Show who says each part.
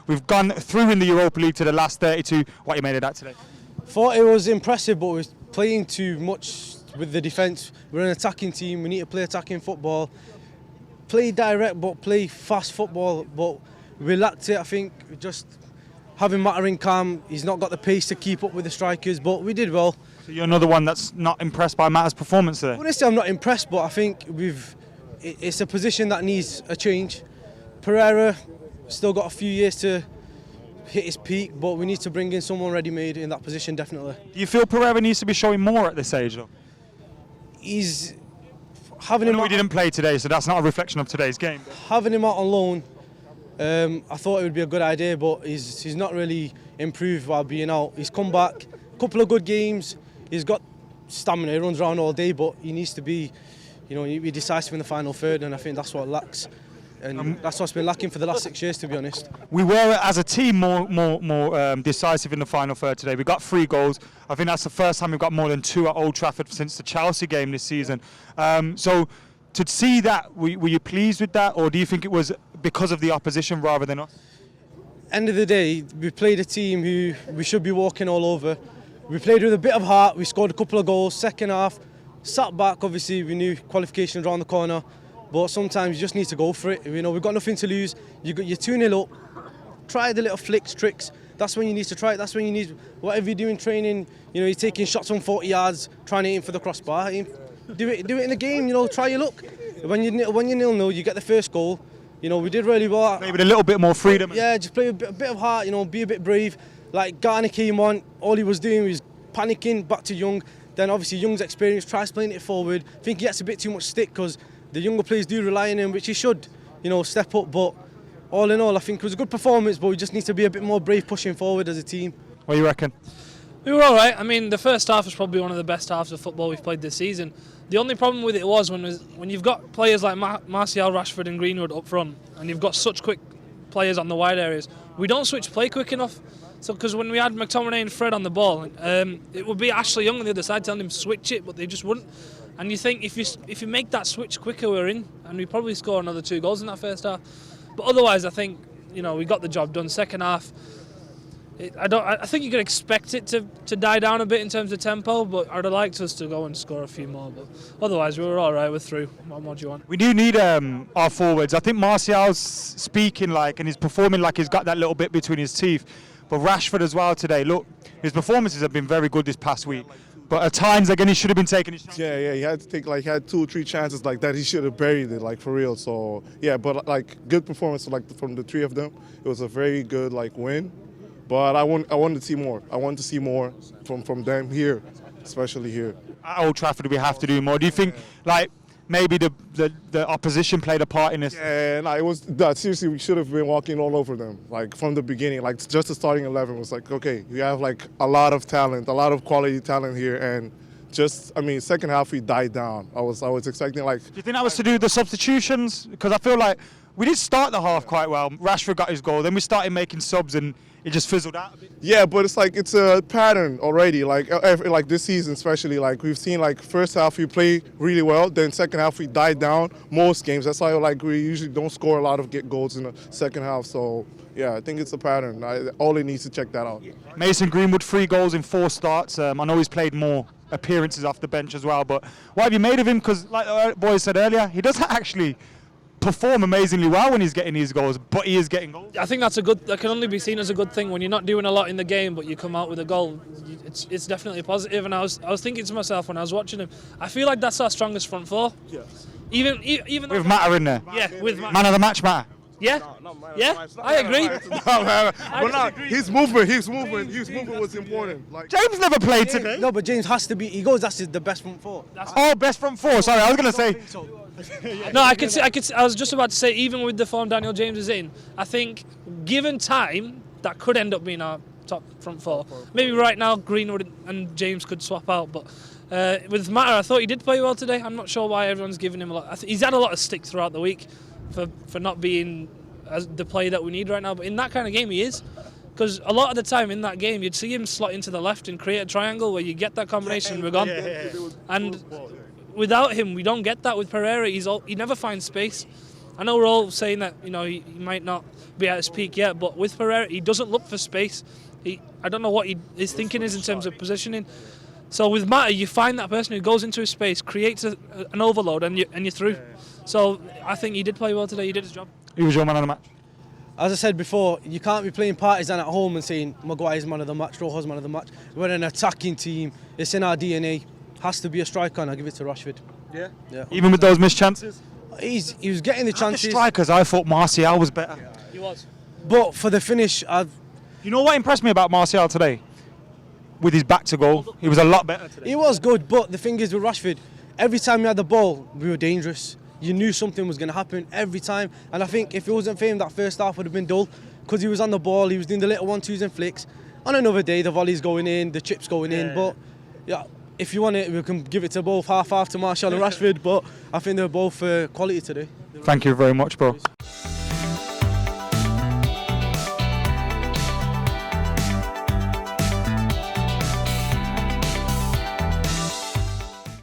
Speaker 1: We've gone through in the Europa League to the last 32. What you made of that today?
Speaker 2: Thought it was impressive, but we're playing too much with the defence. We're an attacking team. We need to play attacking football. Play direct, but play fast football. But we lacked it. I think just having Mattering calm. He's not got the pace to keep up with the strikers, but we did well.
Speaker 1: So you're another one that's not impressed by Matt's performance today?
Speaker 2: Honestly, I'm not impressed, but I think it's a position that needs a change. Pereira still got a few years to hit his peak, but we need to bring in someone ready-made in that position, definitely.
Speaker 1: Do you feel Pereira needs to be showing more at this age, though?
Speaker 2: He's having him.
Speaker 1: He didn't play today, so that's not a reflection of today's game.
Speaker 2: Having him out on loan, I thought it would be a good idea, but he's not really improved while being out. He's come back, a couple of good games. He's got stamina. He runs around all day, but he needs to be, be decisive in the final third, and I think that's what lacks. And that's what's been lacking for the last 6 years, to be honest.
Speaker 1: We were, as a team, more decisive in the final third today. We got 3 goals. I think that's the first time we've got more than 2 at Old Trafford since the Chelsea game this season. So to see that, were you pleased with that, or do you think it was because of the opposition rather than us?
Speaker 2: End of the day, we played a team who we should be walking all over. We played with a bit of heart. We scored a couple of goals. Second half, sat back. Obviously, we knew qualification was around the corner. But sometimes you just need to go for it. We've got nothing to lose. You're 2-0 up. Try the little flicks, tricks. That's when you need to try it. That's when you need, whatever you do in training, you're taking shots on 40 yards, trying to aim for the crossbar. Do it in the game, try your luck. When you're 0-0, you get the first goal. We did really well.
Speaker 1: Maybe a little bit more freedom.
Speaker 2: Yeah, just play a bit of heart, be a bit brave. Like Garner came on, all he was doing was panicking, back to Young. Then obviously Young's experience, tries playing it forward. I think he gets a bit too much stick because the younger players do rely on him, which he should, step up. But all in all, I think it was a good performance, but we just need to be a bit more brave pushing forward as a team.
Speaker 1: What do you reckon?
Speaker 3: We were all right. I mean, the first half was probably one of the best halves of football we've played this season. The only problem with it was when you've got players like Martial, Rashford and Greenwood up front, and you've got such quick players on the wide areas, we don't switch play quick enough. So, because when we had McTominay and Fred on the ball, it would be Ashley Young on the other side telling him switch it, but they just wouldn't. And you think if you make that switch quicker, we're in, and we probably score another 2 goals in that first half. But otherwise, I think we got the job done. Second half, I think you could expect it to die down a bit in terms of tempo, but I'd have liked us to go and score a few more. But otherwise, we were all right. We're through. What more do you want?
Speaker 1: We do need our forwards. I think Martial's speaking and he's performing like he's got that little bit between his teeth. But Rashford as well today. Look, his performances have been very good this past week. But at times, again, he should have been taking his chances.
Speaker 4: Yeah, he had to take, he had 2 or 3 chances like that. He should have buried it, for real. So, yeah, but, good performance, from the 3 of them. It was a very good, win. But I wanted to see more. I wanted to see more from them here, especially here.
Speaker 1: At Old Trafford, we have to do more. Do you think, maybe the opposition played a part in this?
Speaker 4: Yeah, it was, seriously, we should have been walking all over them, from the beginning. Just the starting 11 was okay, we have, a lot of talent, a lot of quality talent here, and second half we died down. I was expecting,
Speaker 1: Do you think that was to do with the substitutions? Because I feel like we did start the half quite well. Rashford got his goal, then we started making subs and it just fizzled out a bit.
Speaker 4: Yeah, but it's a pattern already. This season, especially, we've seen first half we play really well, then second half we died down most games. That's why we usually don't score a lot of goals in the second half. So yeah, I think it's a pattern. Ollie needs to check that out.
Speaker 1: Mason Greenwood, 3 goals in 4 starts. I know he's played more appearances off the bench as well. But what have you made of him? Because like the boys said earlier, he doesn't actually perform amazingly well when he's getting these goals, but he is getting goals.
Speaker 3: I think that can only be seen as a good thing when you're not doing a lot in the game, but you come out with a goal. It's definitely positive. And I was thinking to myself when I was watching him, I feel like that's our strongest front 4.
Speaker 4: Yes.
Speaker 3: Even
Speaker 1: with Matter in there.
Speaker 3: Yeah, with Matter.
Speaker 1: Man of the match, Matter.
Speaker 3: Yeah, I agree.
Speaker 4: His movement was important.
Speaker 1: James never played today.
Speaker 2: No, but James has to be. He goes. That's the best front 4.
Speaker 1: Best front 4. Sorry, I was gonna say.
Speaker 3: No, I could see. I was just about to say, even with the form Daniel James is in, I think given time, that could end up being our top front 4. Maybe right now Greenwood and James could swap out, but with Matter, I thought he did play well today. I'm not sure why everyone's giving him a lot. He's had a lot of stick throughout the week for not being the player that we need right now, but in that kind of game he is. Because a lot of the time in that game, you'd see him slot into the left and create a triangle where you get that combination, we're gone. And without him, we don't get that with Pereira. He never finds space. I know we're all saying that he might not be at his peak yet, but with Pereira, he doesn't look for space. I don't know what his thinking is in terms of positioning. So with Mata, you find that person who goes into his space, creates an overload, and you're through. So I think he did play well today. He did his job.
Speaker 1: Who was your man of the match?
Speaker 2: As I said before, you can't be playing Partizan at home and saying Maguire's man of the match, Rojo's man of the match. We're an attacking team. It's in our DNA. Has to be a striker, and I give it to Rashford.
Speaker 1: Yeah.
Speaker 2: Yeah.
Speaker 1: Even with those missed chances?
Speaker 2: He was getting the chances.
Speaker 1: Strikers, I thought Martial was better.
Speaker 3: He was.
Speaker 2: But for the finish,
Speaker 1: You know what impressed me about Martial today? With his back to goal, he was a lot better today.
Speaker 2: he was good. But the thing is with Rashford, every time we had the ball, we were dangerous. You knew something was going to happen every time. And I think if it wasn't for him, that first half would have been dull. Because he was on the ball, he was doing the little 1-2s and flicks. On another day, the volley's going in, the chips going in. But yeah, if you want it, we can give it to both, half to Martial and Rashford. But I think they're both quality today.
Speaker 1: Thank you very much, bro.